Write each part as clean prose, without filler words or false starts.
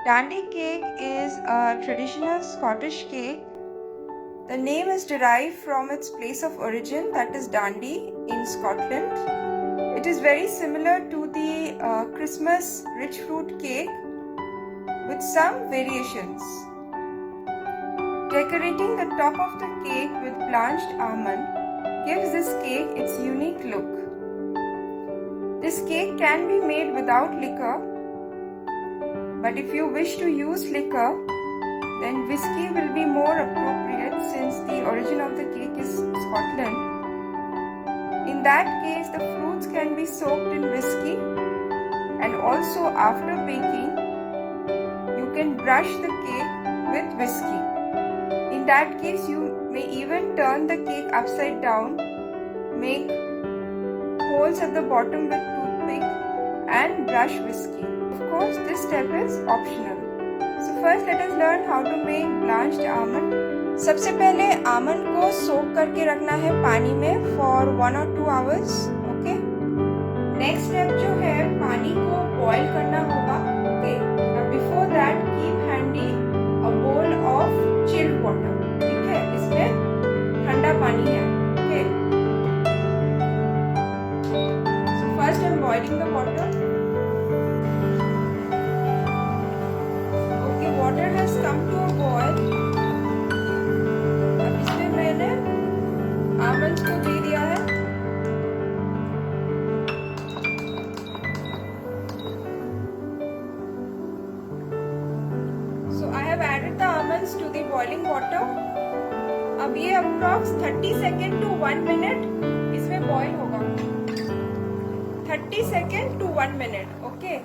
Dandy cake is a traditional Scottish cake. The name is derived from its place of origin, that is Dundee in Scotland. It is very similar to the Christmas rich fruit cake with some variations. Decorating the top of the cake with blanched almond gives this cake its unique look. This cake can be made without liquor, but if you wish to use liquor, then whiskey will be more appropriate since the origin of the cake is Scotland. In that case, the fruits can be soaked in whiskey, and also after baking, you can brush the cake with whiskey. In that case, you may even turn the cake upside down, make holes at the bottom with toothpick and brush whiskey. Of course, this step is optional. So first let us learn how to make blanched almond. सबसे पहले almond को सोक करके रखना है पानी में for 1 or 2 hours. Okay. Next step जो है पानी को बॉईल करना होगा. Okay. Now before that keep handy a bowl of chilled water. ठीक है. इसमें ठंडा पानी है. Okay. So first I am boiling the water. Water has come to a boil. अब इसमें मैंने आमंड्स को दे दिया है. So I have added the almonds to the boiling water. अब ये अप्रॉक्स 30 सेकेंड टू 1 मिनट इसमें बॉईल होगा. 30 second to 1 minute. Okay.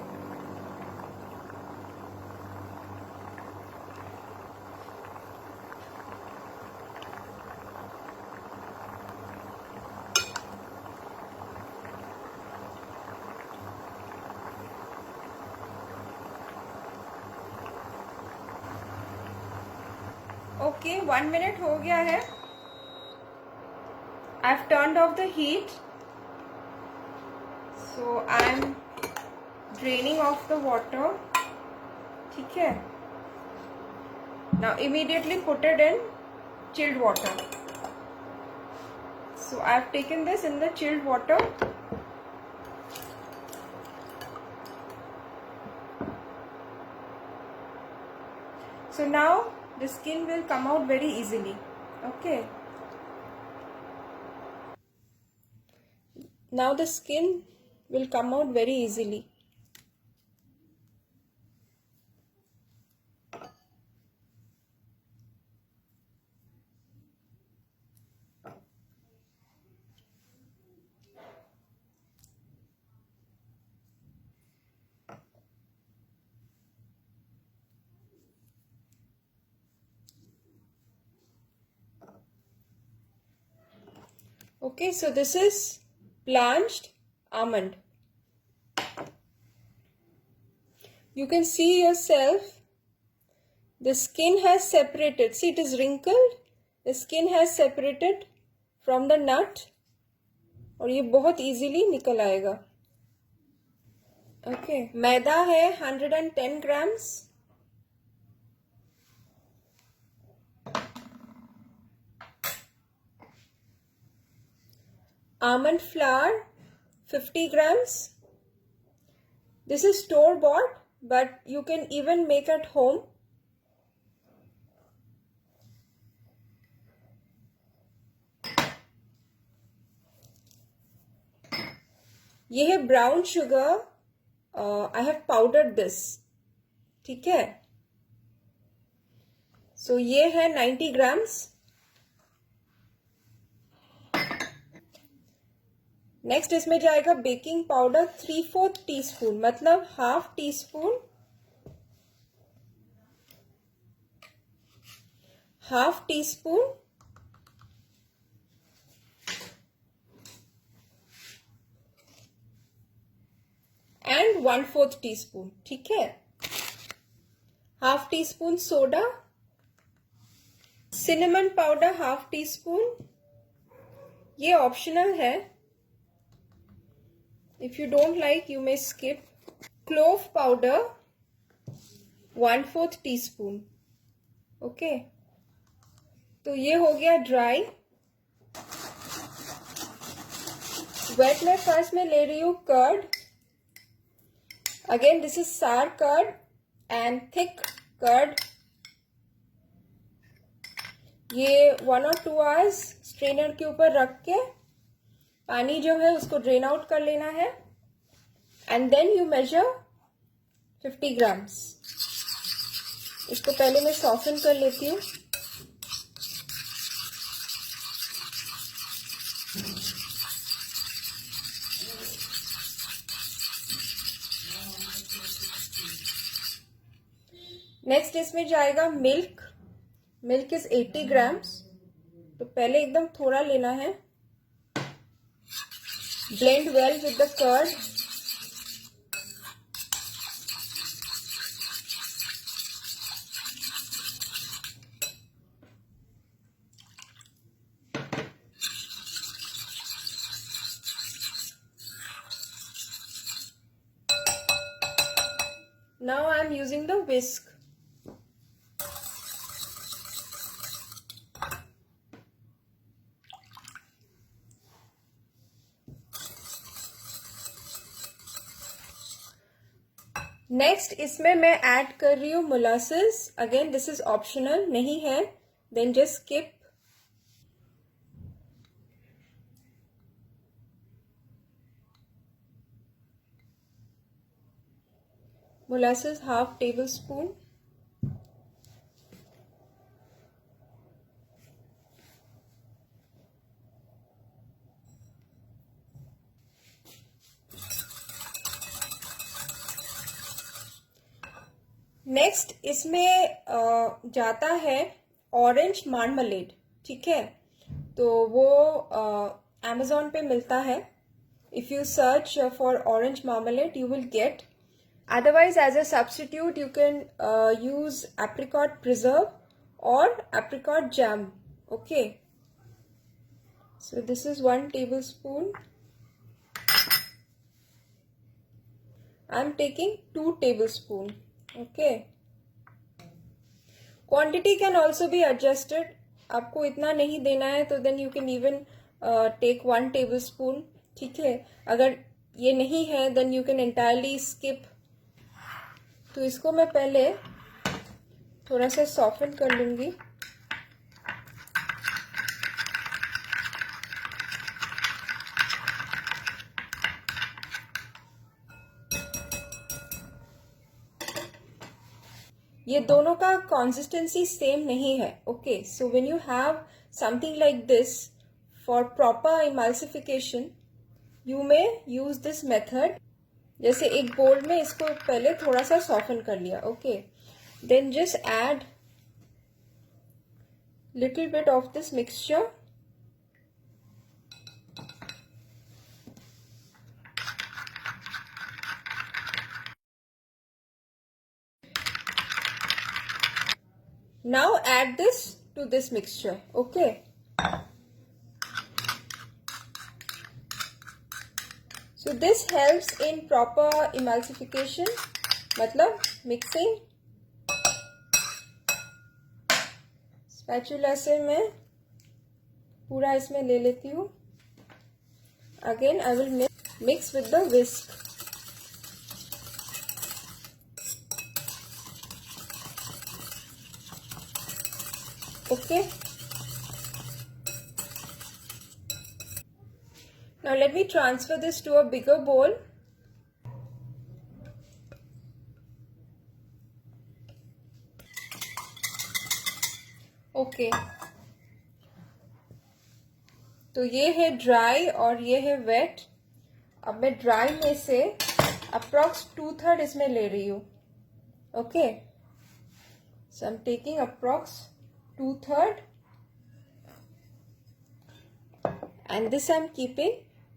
Okay 1 minute हो गया है. I have turned off the heat. So I am draining off the water. ठीक है. Now immediately put it in chilled water. So I have taken this in the chilled water. So now the skin will come out very easily. Okay. Now the skin will come out very easily. Okay, so this is blanched almond. You can see yourself, the skin has separated. See, it is wrinkled. The skin has separated from the nut. और ये बहुत easily निकल आएगा. Okay, मैदा है 110 grams. Almond flour 50 grams. This is store bought, but you can even make at home. ये है brown sugar. I have powdered this. ठीक है. So ये है 90 grams. नेक्स्ट इसमें जाएगा बेकिंग पाउडर 3/4 टीस्पून, मतलब half tea spoon. Half tea spoon. And 1/4 teaspoon. ठीक है. Half tea spoon soda. Cinnamon powder half tea spoon. ये ऑप्शनल है. If you don't like, you may skip. Clove powder 1/4 teaspoon. Okay, तो ये हो गया dry. Wait में first में ले रही हूँ कर्ड। अगेन दिस इज सार कर्ड एंड थिक कर्ड। ये 1 or 2 आवर्स स्ट्रेनर के ऊपर रख के पानी जो है उसको ड्रेन आउट कर लेना है and then you measure 50 grams. इसको पहले मैं सॉफ्टन कर लेती हूँ। नेक्स्ट इसमें जाएगा मिल्क। Milk is 80 grams. तो पहले एकदम थोड़ा लेना है। Blend well with the curd. Now I am using the whisk. Next इसमें मैं ऐड कर रही हूँ molasses. Again this is optional, नहीं है then just skip. Molasses half tablespoon. Next इसमें जाता है ऑरेंज मार्मलेड। ठीक है, तो वो अमेजोन पे मिलता है। If you search for orange marmalade you will get. Otherwise as a substitute you can use apricot preserve और apricot jam. Okay, so this is 1 tablespoon. I am taking 2 tablespoon. Okay. Quantity can also be adjusted. आपको इतना नहीं देना है तो then you can even take 1 tablespoon. ठीक है, अगर ये नहीं है then you can entirely skip. तो इसको मैं पहले थोड़ा सा soften कर लूंगी। ये दोनों का कंसिस्टेंसी सेम नहीं है। Okay, so when you have something like this for proper emulsification you may use this method. जैसे एक बोल में इसको पहले थोड़ा सा सॉफ्टन कर लिया। Okay, then just add little bit of this mixture. Now add this to this mixture. Okay. So this helps in proper emulsification, मतलब mixing. स्पैचुला से मैं पूरा इसमें ले लेती हूँ। Again I will mix with the whisk. Okay. Now let me transfer this to a bigger bowl. Okay. तो ये है ड्राई और ये है वेट। अब मैं ड्राई में से अप्रॉक्स 2/3 इसमें ले रही हूँ। Okay, so I am taking approx 2/3 and this I am keeping.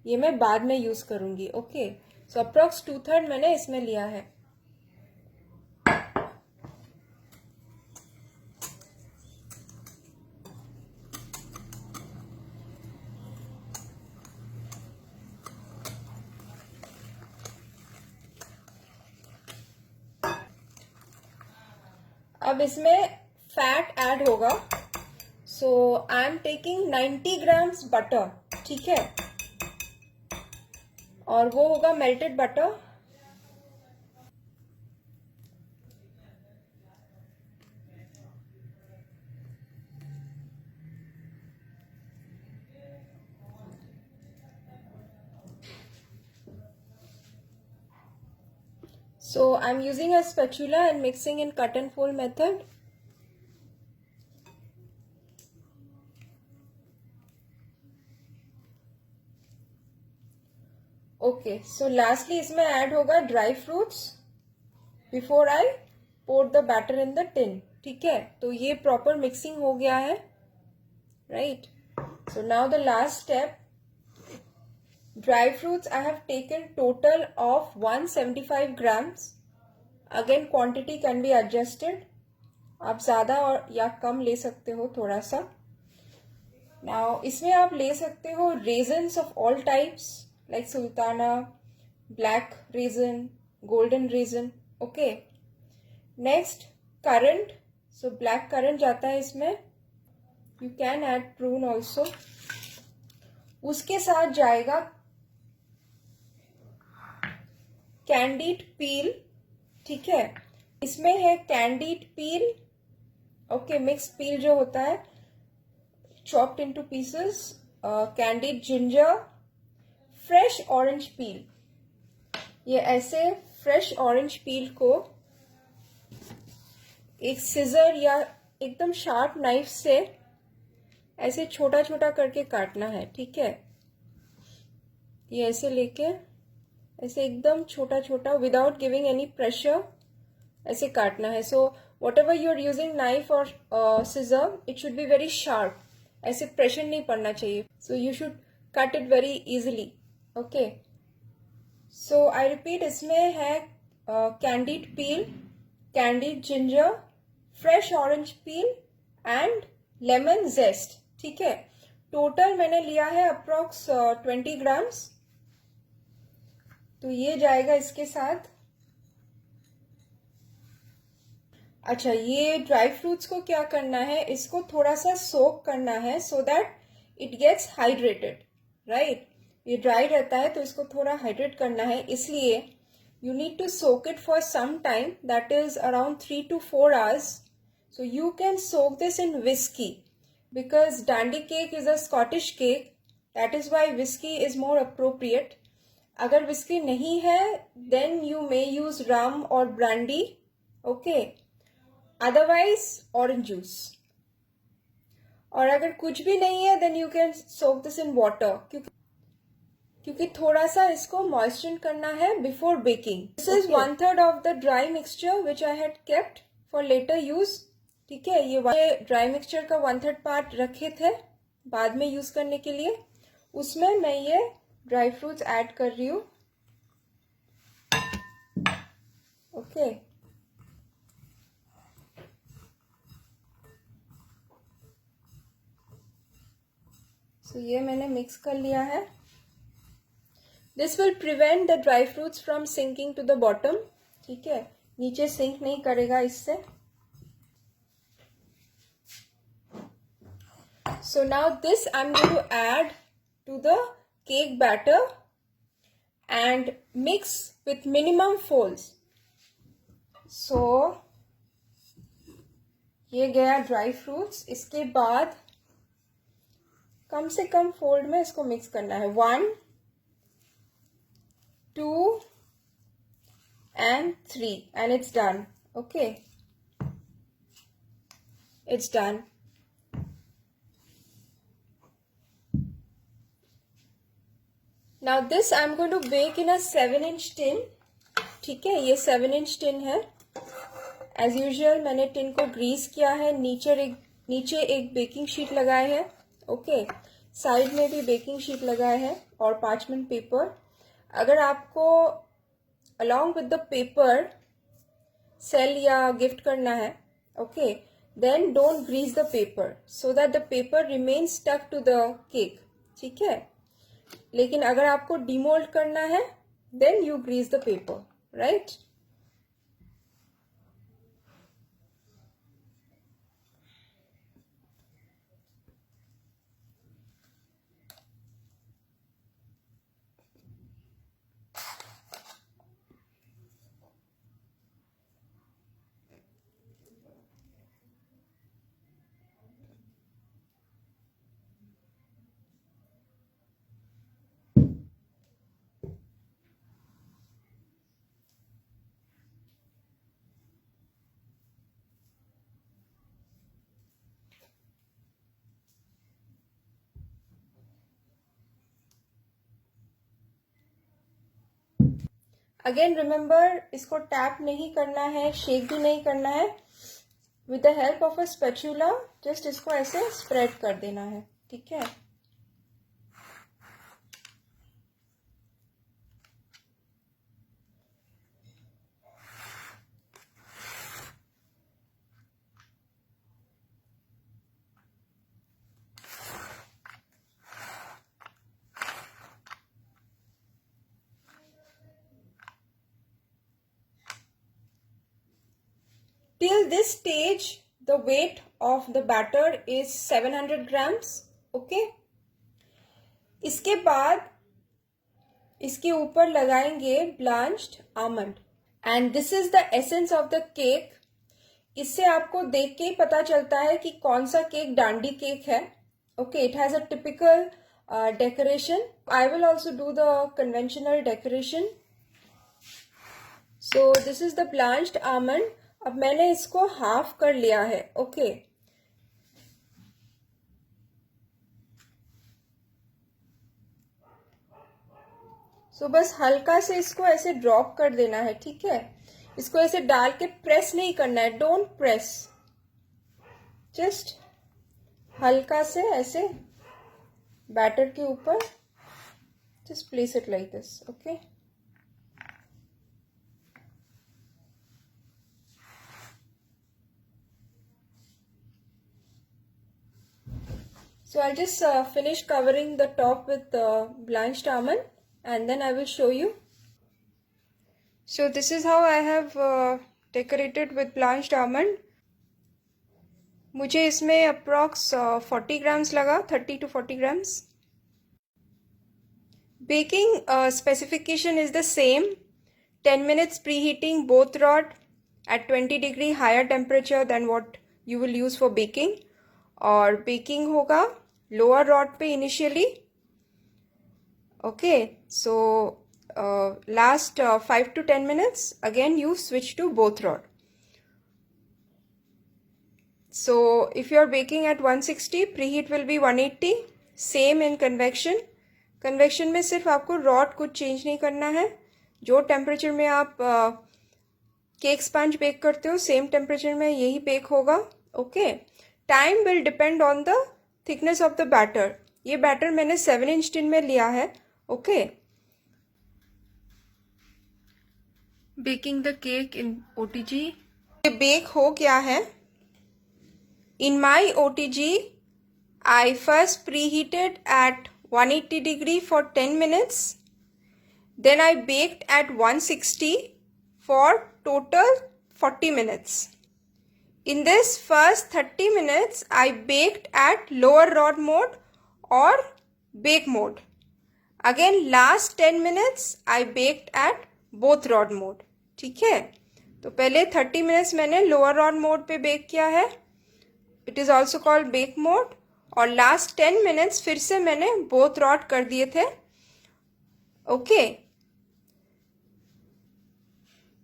ये मैं बाद में यूज करूंगी। ओके, सो अप्रॉक्स 2/3 मैंने इसमें लिया है। अब इसमें फैट ऐड होगा. So I am taking 90 grams butter. ठीक है, और वो होगा melted butter. So I'm using a spatula and mixing in cut and fold method. Okay, so lastly इसमें ऐड होगा dry fruits before I pour the batter in the tin. ठीक है, तो ये प्रॉपर मिक्सिंग हो गया है, right. So now the last step. Dry fruits I have taken total of 175 grams. Again quantity can be adjusted. आप ज़्यादा और या कम ले सकते हो थोड़ा सा. Now इसमें आप ले सकते हो raisins of all types like sultana, black raisin, golden raisin. Okay. Next currant. So black currant जाता है इसमें. You can add prune also. उसके साथ जाएगा कैंडीड पील. ठीक है, इसमें है कैंडीड पील. ओके, मिक्स पील जो होता है, chopped into pieces. Candied ginger, fresh orange पील. ये ऐसे फ्रेश ऑरेंज पील को एक सिजर या एकदम शार्प नाइफ से ऐसे छोटा छोटा करके काटना है. ठीक है, ये ऐसे लेके ऐसे एकदम छोटा छोटा विदाउट गिविंग एनी प्रेशर ऐसे काटना है. So whatever you are using knife और scissor, it should be very sharp. ऐसे प्रेशर नहीं पड़ना चाहिए. So you should cut it very easily. Okay, so I repeat, इसमें है candied peel, candied ginger, fresh orange peel and lemon zest. ठीक है, total मैंने लिया है अप्रोक्स 20 ग्राम्स. तो ये जाएगा इसके साथ. अच्छा, ये ड्राई फ्रूट्स को क्या करना है, इसको थोड़ा सा सोक करना है so that it gets hydrated, right. ये ड्राई रहता है तो इसको थोड़ा हाइड्रेट करना है, इसलिए you need to soak it for some time, that is around 3 to 4 hours. So you can soak this in whiskey because dandy cake is a Scottish cake. That is why whiskey is more appropriate. अगर whiskey नहीं है then you may use rum or brandy. Okay. Otherwise orange juice. और अगर कुछ भी नहीं है then you can soak this in water. क्योंकि थोड़ा सा इसको moisten करना है before baking. This is 1/3 of the dry mixture which I had kept for later use. ठीक है, ये ड्राई मिक्सचर का 1/3 पार्ट रखे थे बाद में यूज करने के लिए. उसमें मैं ये ड्राई फ्रूट्स ऐड कर रही हूँ. ओके, सो ये मैंने मिक्स कर लिया है. This will prevent the dry fruits from sinking to the bottom. ठीक है, नीचे सिंक नहीं करेगा इससे. So now this I'm going to add to the cake batter and mix with minimum folds. So ये गया ड्राई फ्रूट्स. इसके बाद कम से कम फोल्ड में इसको मिक्स करना है. 1, 2 and 3 and it's done. Okay, it's done. Now this I'm going to bake in a 7-inch tin. ठीक है, ये 7-inch tin है. As usual मैंने tin को ग्रीस किया है. नीचे एक बेकिंग शीट लगाए है. ओके, साइड में भी बेकिंग शीट लगाए है और पार्चमेंट पेपर. अगर आपको along with the paper sell या गिफ्ट करना है, okay, then don't grease the paper so that the paper remains stuck to the cake. ठीक है, लेकिन अगर आपको डिमोल्ड करना है then you grease the paper, right. Again remember, इसको टैप नहीं करना है, शेक भी नहीं करना है. With the help of a spatula just इसको ऐसे स्प्रेड कर देना है. ठीक है. Till this stage, the weight of the batter is 700 grams. Okay. इसके बाद इसके ऊपर लगाएंगे blanched almond and this is the essence of the cake. इससे आपको देख के ही पता चलता है कि कौन सा केक डांडी केक है. Okay, it has a typical decoration. I will also do the conventional decoration. So this is the blanched almond. अब मैंने इसको हाफ कर लिया है. ओके. सो बस हल्का से इसको ऐसे ड्रॉप कर देना है. ठीक है. इसको ऐसे डाल के प्रेस नहीं करना है. डोंट प्रेस, जस्ट हल्का से ऐसे बैटर के ऊपर just place it like this. Okay. So I'll just finish covering the top with blanched almond and then I will show you. So this is how I have decorated with blanched almond. मुझे इसमें approx 40 grams लगा, 30 to 40 grams. Baking specification is the same. 10 minutes preheating both rod at 20 degree higher temperature than what you will use for baking. और baking होगा lower rod पे initially. Okay. So last 5 to 10 minutes again you switch to both rod. So if you are baking at 160, preheat will be 180. Same in convection. Convection में सिर्फ आपको rod कुछ change नहीं करना है. जो टेम्परेचर में आप केक स्पंज बेक करते हो सेम टेम्परेचर में यही बेक होगा. Okay. Time will depend on the thickness of the batter. ये बैटर मैंने 7-inch टिन में लिया है. Okay. Baking the cake in OTG. ये बेक हो गया है. इन माई OTG I first preheated at 180 degree for 10 minutes. Then I baked at 160 for total 40 minutes. In this first 30 minutes, I baked at lower rod mode or bake mode. Again, last 10 minutes, I baked at both rod mode. ठीक है. तो पहले 30 minutes मैंने lower rod mode पे bake किया है. It is also called bake mode. और last 10 minutes फिर से मैंने both rod कर दिए थे. Okay.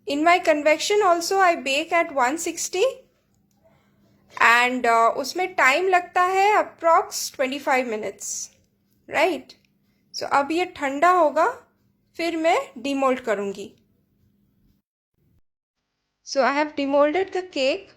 In my convection also I bake at 160 and उसमें टाइम लगता है अप्रॉक्स 25 minutes. राइट. सो अब ये ठंडा होगा फिर मैं डिमोल्ड करूँगी. सो आई हैव डिमोल्डेड द केक.